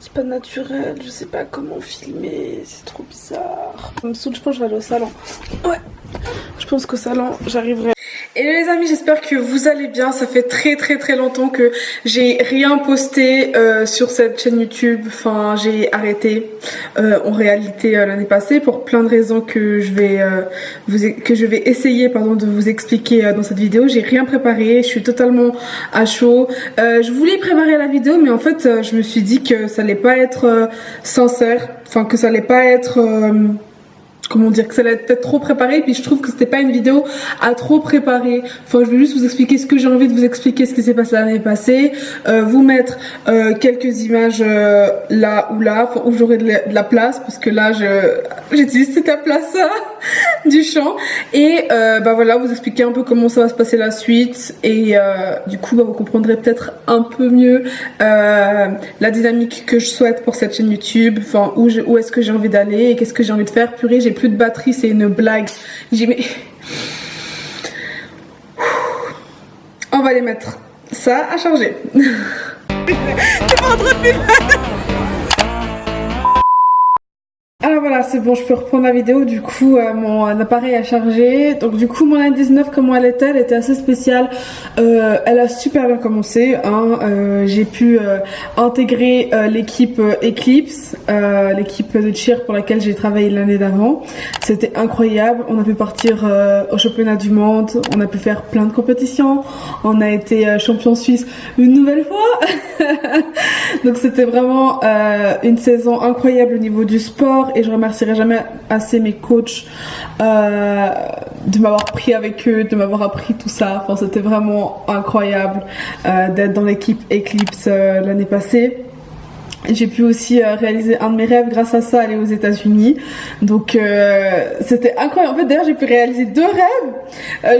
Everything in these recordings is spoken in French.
C'est pas naturel, je sais pas comment filmer, c'est trop bizarre. Ça me saoule, je pense que je vais aller au salon. Ouais, je pense qu'au salon j'arriverai. Et les amis, j'espère que vous allez bien. Ça fait très longtemps que j'ai rien posté sur cette chaîne YouTube. Enfin, j'ai arrêté en réalité l'année passée pour plein de raisons que je vais essayer de vous expliquer dans cette vidéo. J'ai rien préparé, je suis totalement à chaud. Je voulais préparer la vidéo, mais en fait, je me suis dit que ça allait pas être sincère, enfin que ça allait pas être comment dire, que ça allait être trop préparé, puis je trouve que c'était pas une vidéo à trop préparer. Enfin, je vais juste vous expliquer ce que j'ai envie de vous expliquer, ce qui s'est passé l'année passée, vous mettre quelques images là ou là, enfin, où j'aurai de la place, parce que là j'utilise toute la place du champ, et bah voilà, vous expliquer un peu comment ça va se passer la suite, et du coup bah, vous comprendrez peut-être un peu mieux la dynamique que je souhaite pour cette chaîne YouTube, enfin où est-ce que j'ai envie d'aller et qu'est-ce que j'ai envie de faire. Purée, j'ai plus de batterie, c'est une blague. J'ai mis... On va aller mettre ça à charger. T'es pas en train de filmer? Alors voilà, c'est bon, je peux reprendre la vidéo. Du coup, mon appareil a chargé. Donc du coup, mon année 19, comment elle était assez spéciale. Elle a super bien commencé, hein. J'ai pu intégrer l'équipe Eclipse, l'équipe de cheer pour laquelle j'ai travaillé l'année d'avant. C'était incroyable. On a pu partir au championnat du monde, on a pu faire plein de compétitions, on a été champion suisse une nouvelle fois. Donc c'était vraiment une saison incroyable au niveau du sport, et je remercierai jamais assez mes coachs de m'avoir pris avec eux, de m'avoir appris tout ça. Enfin, c'était vraiment incroyable d'être dans l'équipe Eclipse l'année passée. J'ai pu aussi réaliser un de mes rêves grâce à ça, aller aux États-Unis. Donc c'était incroyable. En fait, d'ailleurs, j'ai pu réaliser 2 rêves.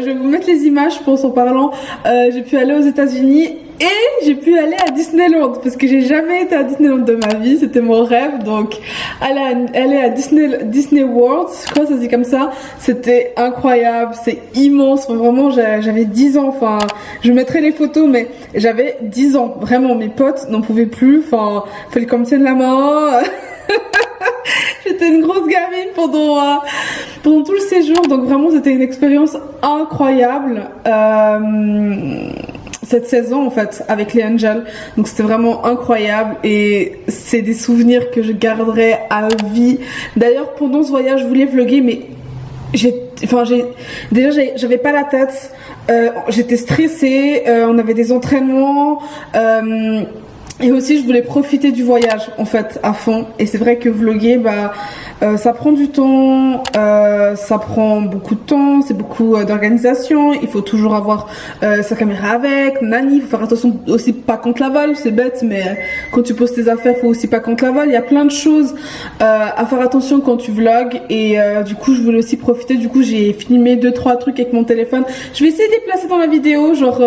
Je vais vous mettre les images, je pense, en parlant. J'ai pu aller aux États-Unis et j'ai pu aller à Disneyland, parce que j'ai jamais été à Disneyland de ma vie. C'était mon rêve. Donc aller à Disney World, je crois que ça se dit comme ça. C'était incroyable, c'est immense. Enfin, vraiment, j'avais 10 ans. Enfin, je mettrai les photos, mais j'avais 10 ans. Vraiment, mes potes n'en pouvaient plus. Enfin, fallait qu'on me tienne la main. J'étais une grosse gamine pendant tout le séjour. Donc vraiment, c'était une expérience incroyable. Cette saison en fait avec les Angels, donc c'était vraiment incroyable, et c'est des souvenirs que je garderai à vie. D'ailleurs, pendant ce voyage, je voulais vlogger, mais j'avais pas la tête, j'étais stressée, on avait des entraînements, et aussi je voulais profiter du voyage en fait à fond. Et c'est vrai que vlogger, bah ça prend du temps, ça prend beaucoup de temps, c'est beaucoup d'organisation. Il faut toujours avoir sa caméra avec, nani, faut faire attention aussi pas contre la vole, c'est bête, mais quand tu poses tes affaires, faut aussi pas contre la vole. Il y a plein de choses à faire attention quand tu vlogs, et du coup je voulais aussi profiter. Du coup j'ai filmé 2-3 trucs avec mon téléphone. Je vais essayer de les placer dans la vidéo, genre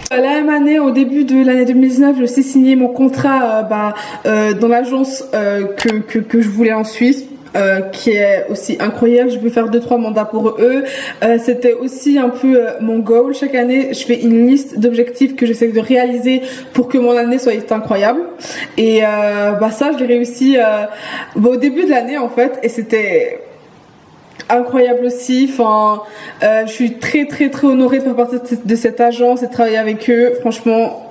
la même année, au début de l'année 2019, je sais signer mon contrat dans l'agence que je voulais en Suisse. Qui est aussi incroyable. Je peux faire 2-3 mandats pour eux. C'était aussi un peu mon goal. Chaque année, je fais une liste d'objectifs que j'essaie de réaliser pour que mon année soit incroyable. Et ça, je l'ai réussi au début de l'année en fait, et c'était incroyable aussi. Enfin, je suis très honorée de faire partie de cette agence et de travailler avec eux. Franchement,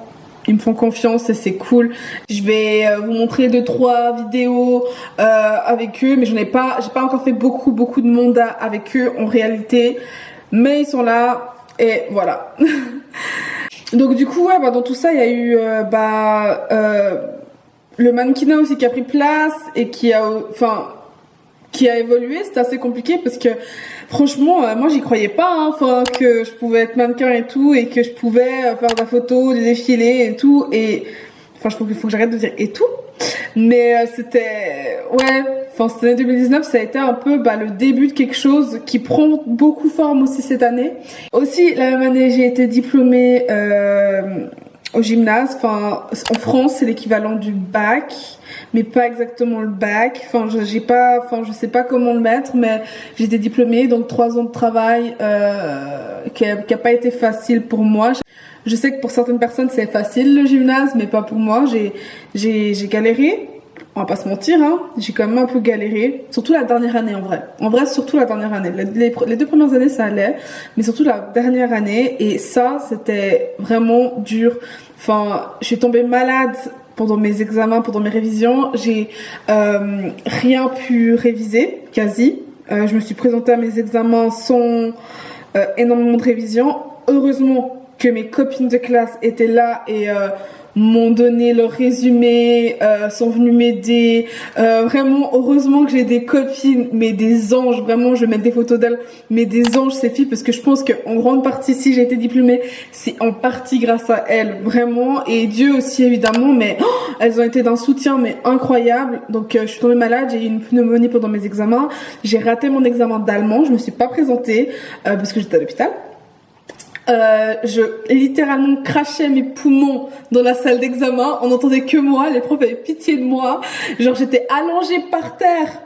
ils me font confiance et c'est cool. Je vais vous montrer 2-3 vidéos avec eux, mais j'ai pas encore fait beaucoup de mandats avec eux en réalité, mais ils sont là et voilà. Donc du coup, ouais, dans tout ça, il y a eu le mannequinat aussi qui a pris place et qui a évolué. C'était assez compliqué parce que franchement moi j'y croyais pas, hein, enfin que je pouvais être mannequin et tout, et que je pouvais faire de la photo, des défilés et tout, et enfin il faut que j'arrête de dire et tout, mais c'était cette année 2019, ça a été un peu le début de quelque chose qui prend beaucoup forme aussi cette année. Aussi la même année, j'ai été diplômée au gymnase. Enfin, en France, c'est l'équivalent du bac, mais pas exactement le bac. Enfin, je sais pas comment le mettre, mais j'ai été diplômée, donc 3 ans de travail qui a pas été facile pour moi. Je sais que pour certaines personnes c'est facile le gymnase, mais pas pour moi. J'ai galéré. On va pas se mentir, hein. J'ai quand même un peu galéré. Surtout la dernière année, en vrai. En vrai, surtout la dernière année. Les 2 premières années, ça allait. Mais surtout la dernière année. Et ça, c'était vraiment dur. Enfin, je suis tombée malade pendant mes examens, pendant mes révisions. J'ai rien pu réviser, quasi. Je me suis présentée à mes examens sans énormément de révision. Heureusement que mes copines de classe étaient là et m'ont donné leur résumé, sont venues m'aider. Vraiment, heureusement que j'ai des copines, mais des anges. Vraiment, je vais mettre des photos d'elles, mais des anges ces filles, parce que je pense qu'en grande partie, si j'ai été diplômée, c'est en partie grâce à elles, vraiment. Et Dieu aussi, évidemment, mais elles ont été d'un soutien, mais incroyable. Donc, je suis tombée malade, j'ai eu une pneumonie pendant mes examens. J'ai raté mon examen d'allemand, je me suis pas présentée parce que j'étais à l'hôpital. Je littéralement crachais mes poumons dans la salle d'examen, on n'entendait que moi, les profs avaient pitié de moi, genre j'étais allongée par terre.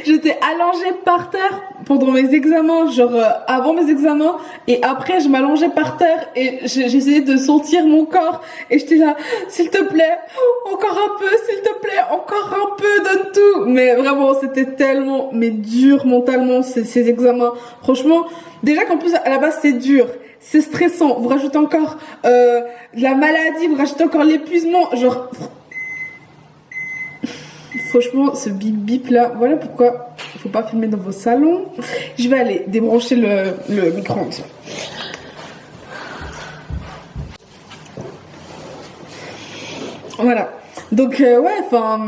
J'étais allongée par terre pendant mes examens, genre avant mes examens, et après je m'allongeais par terre et j'essayais de sentir mon corps et j'étais là, s'il te plaît, encore un peu, s'il te plaît, encore un peu, donne tout. Mais vraiment, c'était tellement, mais dur mentalement ces examens. Franchement, déjà qu'en plus à la base c'est dur, c'est stressant, vous rajoutez encore la maladie, vous rajoutez encore l'épuisement, genre... Franchement, ce bip bip là, voilà pourquoi il faut pas filmer dans vos salons. Je vais aller débrancher le micro-ondes. Voilà. Donc ouais, enfin,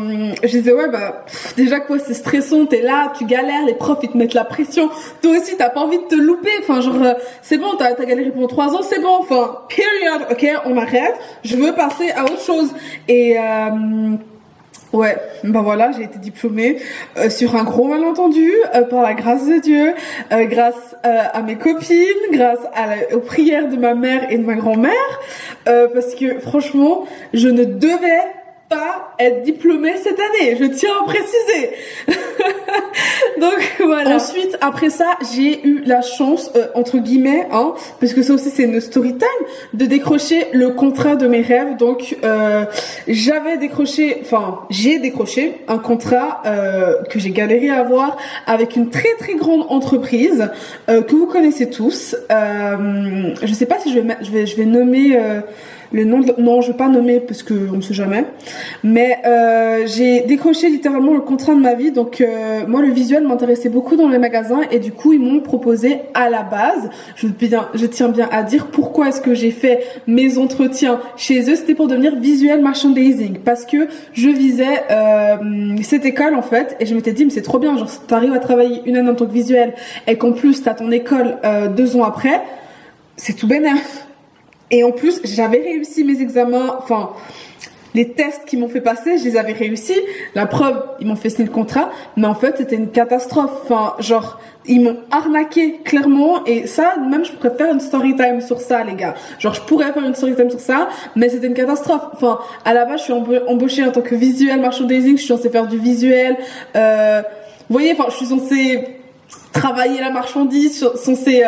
je disais ouais bah déjà quoi, c'est stressant, t'es là, tu galères, les profs ils te mettent la pression. Toi aussi t'as pas envie de te louper. Enfin genre c'est bon, t'as galéré pendant 3 ans, c'est bon. Enfin period. Ok, on arrête. Je veux passer à autre chose. Et ouais, ben voilà, j'ai été diplômée sur un gros malentendu, par la grâce de Dieu, grâce à mes copines, grâce aux prières de ma mère et de ma grand-mère, parce que franchement, je ne devais pas être diplômée cette année, je tiens à préciser. Donc voilà. Ensuite, après ça, j'ai eu la chance, entre guillemets, hein, parce que ça aussi c'est une story time, de décrocher le contrat de mes rêves. Donc j'ai décroché un contrat que j'ai galéré à avoir avec une très très grande entreprise que vous connaissez tous. Je sais pas si je vais nommer le nom non, je vais pas nommer parce que on sait jamais. Mais j'ai décroché littéralement le contrat de ma vie. Donc moi le visuel m'intéressait beaucoup dans les magasins et du coup ils m'ont proposé à la base. Je tiens bien à dire pourquoi est-ce que j'ai fait mes entretiens chez eux. C'était pour devenir visual merchandising parce que je visais cette école en fait et je m'étais dit mais c'est trop bien. Genre si t'arrives à travailler une année en tant que visuel et qu'en plus t'as ton école 2 ans après, c'est tout bénef. Et en plus, j'avais réussi mes examens, enfin, les tests qu'ils m'ont fait passer, je les avais réussis. La preuve, ils m'ont fait signer le contrat, mais en fait, c'était une catastrophe. Enfin, genre, ils m'ont arnaqué, clairement, et ça, même, je pourrais faire une story time sur ça, les gars. Genre, je pourrais faire une story time sur ça, mais c'était une catastrophe. Enfin, à la base, je suis embauchée en tant que visuel merchandising, je suis censée faire du visuel, vous voyez, enfin, je suis censée travailler la marchandise, censé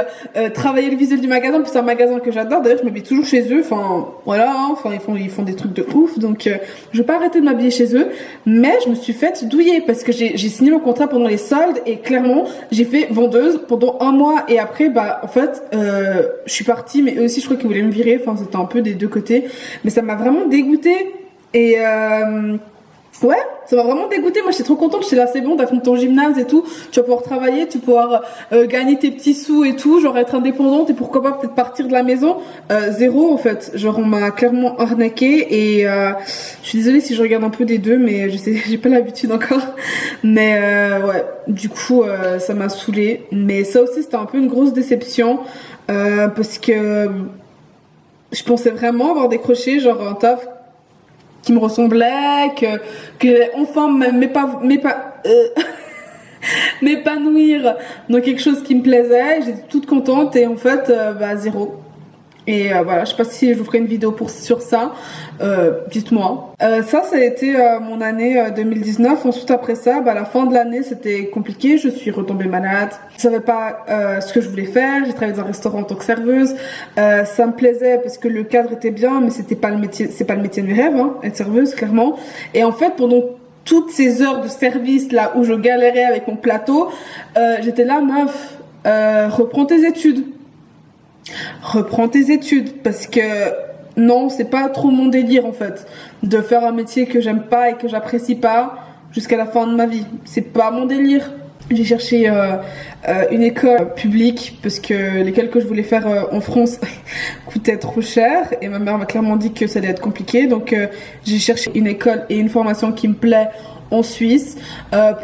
travailler le visuel du magasin, puis c'est un magasin que j'adore, d'ailleurs je m'habille toujours chez eux, enfin voilà, hein, enfin ils font des trucs de ouf, donc je vais pas arrêter de m'habiller chez eux, mais je me suis faite douiller parce que j'ai signé mon contrat pendant les soldes et clairement j'ai fait vendeuse pendant 1 mois et après bah en fait je suis partie, mais eux aussi je crois qu'ils voulaient me virer, enfin c'était un peu des deux côtés, mais ça m'a vraiment dégoûtée et ouais, ça m'a vraiment dégoûtée. Moi, j'étais trop contente. J'étais là, c'est bon, t'as fini ton gymnase et tout. Tu vas pouvoir travailler, tu vas pouvoir gagner tes petits sous et tout. Genre être indépendante et pourquoi pas peut-être partir de la maison. Zéro, en fait. Genre, on m'a clairement arnaqué et je suis désolée si je regarde un peu des deux, mais je sais, j'ai pas l'habitude encore. Mais ouais, du coup, ça m'a saoulée. Mais ça aussi, c'était un peu une grosse déception parce que je pensais vraiment avoir décroché genre un taf qui me ressemblait, que j'allais enfin m'épanouir dans quelque chose qui me plaisait. J'étais toute contente et en fait, bah zéro. Et voilà, je sais pas si je vous ferai une vidéo sur ça, dites-moi. Ça a été mon année 2019. Ensuite après ça, à la fin de l'année c'était compliqué, je suis retombée malade. Je savais pas ce que je voulais faire, j'ai travaillé dans un restaurant en tant que serveuse. Ça me plaisait parce que le cadre était bien, mais c'est pas le métier de mes rêves, hein, être serveuse clairement. Et en fait pendant toutes ces heures de service là où je galérais avec mon plateau, j'étais là, meuf, reprends tes études. Reprends tes études parce que non, c'est pas trop mon délire en fait de faire un métier que j'aime pas et que j'apprécie pas jusqu'à la fin de ma vie. C'est pas mon délire. J'ai cherché une école publique parce que l'école que je voulais faire en France coûtait trop cher et ma mère m'a clairement dit que ça allait être compliqué. Donc j'ai cherché une école et une formation qui me plaît en Suisse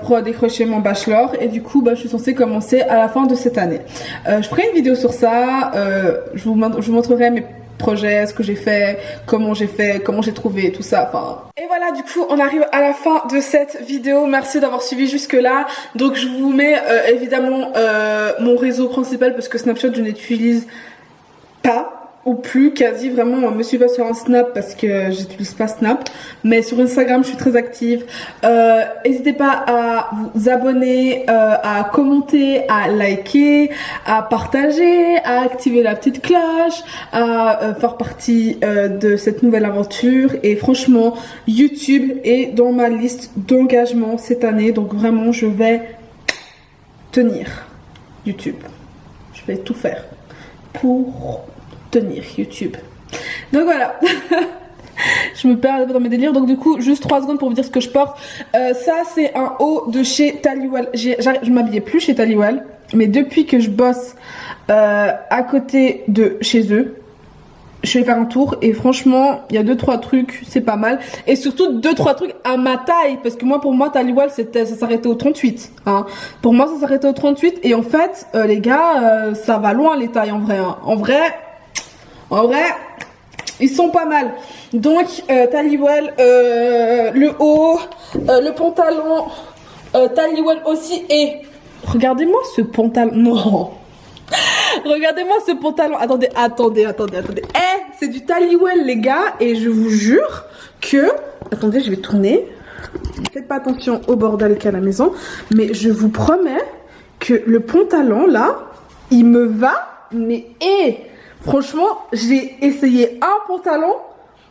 pour décrocher mon bachelor et du coup je suis censée commencer à la fin de cette année. Je ferai une vidéo sur ça, je vous montrerai mes projets, ce que j'ai fait, comment j'ai trouvé tout ça, enfin. Et voilà, du coup on arrive à la fin de cette vidéo. Merci d'avoir suivi jusque là. Donc je vous mets évidemment mon réseau principal parce que Snapchat je n'utilise pas ou plus quasi, vraiment me suivez pas sur un Snap parce que j'utilise pas Snap, mais sur Instagram je suis très active. N'hésitez pas à vous abonner, à commenter, à liker, à partager, à activer la petite cloche, à faire partie de cette nouvelle aventure. Et franchement YouTube est dans ma liste d'engagement cette année, donc vraiment je vais tenir YouTube, je vais tout faire pour tenir YouTube. Donc voilà. Je me perds dans mes délires. Donc du coup juste 3 secondes pour vous dire ce que je porte. Ça c'est un haut de chez Taliwell. Je m'habillais plus chez Taliwell, mais depuis que je bosse à côté de chez eux, je suis allée faire un tour et franchement il y a 2-3 trucs, c'est pas mal. Et surtout 2-3 trucs à ma taille, parce que moi pour moi Taliwell ça s'arrêtait au 38 hein. Pour moi ça s'arrêtait au 38 et en fait les gars ça va loin les tailles en vrai hein. En vrai, ils sont pas mal. Donc, Taliwell, le haut, le pantalon, Taliwell aussi. Et regardez-moi ce pantalon. Non. Regardez-moi ce pantalon. Attendez. C'est du Taliwell, les gars. Et je vous jure que... Attendez, je vais tourner. Faites pas attention au bordel qu'il y a à la maison. Mais je vous promets que le pantalon, là, il me va. Mais... franchement, j'ai essayé un pantalon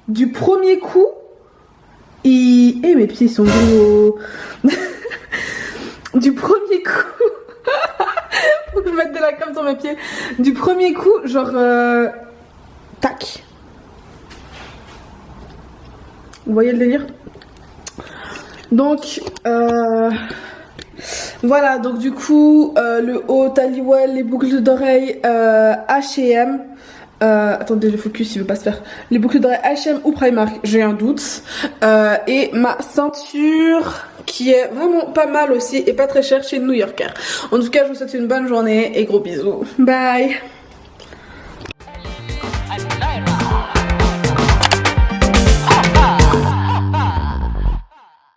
du premier coup. Et mes pieds sont gros. Du premier coup. Faut que je mette de la crème sur mes pieds. Du premier coup, genre... tac. Vous voyez le délire? Donc... voilà, donc du coup, le haut Taliwell, les boucles d'oreilles H&M. Attendez, le focus il veut pas se faire. Les boucles d'oreilles H&M ou Primark, j'ai un doute. Et ma ceinture qui est vraiment pas mal aussi et pas très chère chez New Yorker. En tout cas, je vous souhaite une bonne journée et gros bisous. Bye.